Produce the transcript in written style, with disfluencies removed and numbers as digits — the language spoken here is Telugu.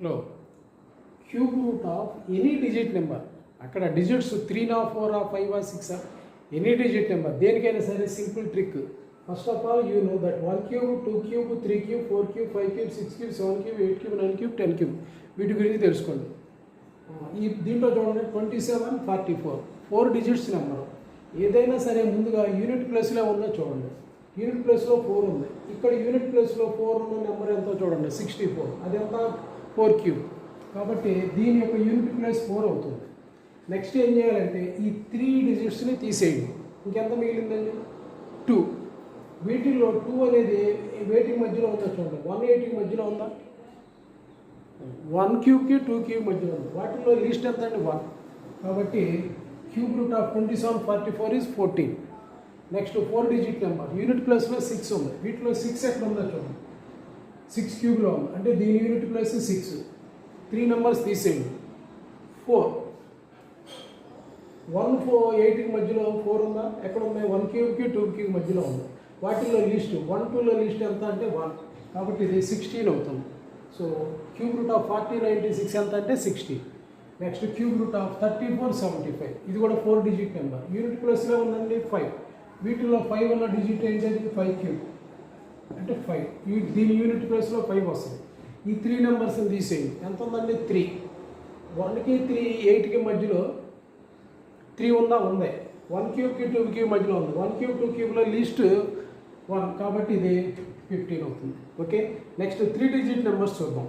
లో cube root of any digit number, అక్కడ డిజిట్స్ 3 4 5 6 ఎనీ డిజిట్ నెంబర్ దేనికైనా సరే simple trick. First of all you know that 1 cube 2 cube 3 cube 4 cube 5 cube 6 cube 7 cube 8 cube 9 cube 10 cube వీటి గురించి తెలుసుకోండి. ఈ దీంట్లో చూడండి 27 44 4 డిజిట్స్ నెంబర్. ఏదైనా సరే ముందుగా యూనిట్ ప్లేస్లో ఉందో చూడండి. యూనిట్ ప్లేస్లో 4 ఉంది. ఇక్కడ యూనిట్ ప్లేస్లో 4 ఉన్న నెంబర్ ఎంతో చూడండి 64. అదెంత 4 క్యూబ్. కాబట్టి దీని యొక్క యూనిట్ ప్లేస్ 4 అవుతుంది. నెక్స్ట్ ఏం చేయాలంటే ఈ 3 డిజిట్స్ని తీసేయండి. ఇంకెంత మిగిలిందండి 2. వీటిల్లో 2 అనేది వేటికి మధ్యలో ఉందో చూడండి. 180కి మధ్యలో ఉందా, 1 క్యూబ్కి 2 క్యూబ్ మధ్యలో ఉంది. వాటిల్లో లీస్ట్ ఎంత అండి 1. కాబట్టి cube root of 27 44 is 14. Next 4 digit number unit ప్లేస్లో 6 ఉంది. వీటిలో 6 ఎక్కడ ఉందో చూడండి. 6 క్యూబ్లో ఉంది అంటే దీని యూనిట్ ప్లేస్ 6. 3 నెంబర్స్ తీసేయండి. 4 1 4 8కి మధ్యలో 4 ఉందా, ఎక్కడ ఉంది 1 క్యూబ్కి 2 క్యూబ్ మధ్యలో ఉంది. వాటిల్లో లీస్ట్ 1 2లో లీస్ట్ ఎంత అంటే 1. కాబట్టి ఇది 16 అవుతుంది. సో క్యూబ్ రూట్ ఆఫ్ 40 96 ఎంత అంటే 60. Next cube root of 34 75. ఇది కూడా 4 డిజిట్ నెంబర్. యూనిట్ ప్లేస్లో ఉందండి 5. వీటిలో 5 ఉన్న డిజిట్ ఏంటంటే 5 క్యూబ్ అంటే 5. దీని యూనిట్ ప్లేస్లో 5 వస్తుంది. ఈ 3 నెంబర్స్ని తీసేయండి. ఎంత ఉందండి 3. 1కి 3 8కి మధ్యలో 3 ఉందా, ఉంది. 1 క్యూబ్కి 2 క్యూబ్ మధ్యలో ఉంది. 1 క్యూబ్ 2 క్యూబ్లో లీస్ట్ 1 కాబట్టి ఇది 15 అవుతుంది. ఓకే, నెక్స్ట్ 3 డిజిట్ నెంబర్స్ చూద్దాం.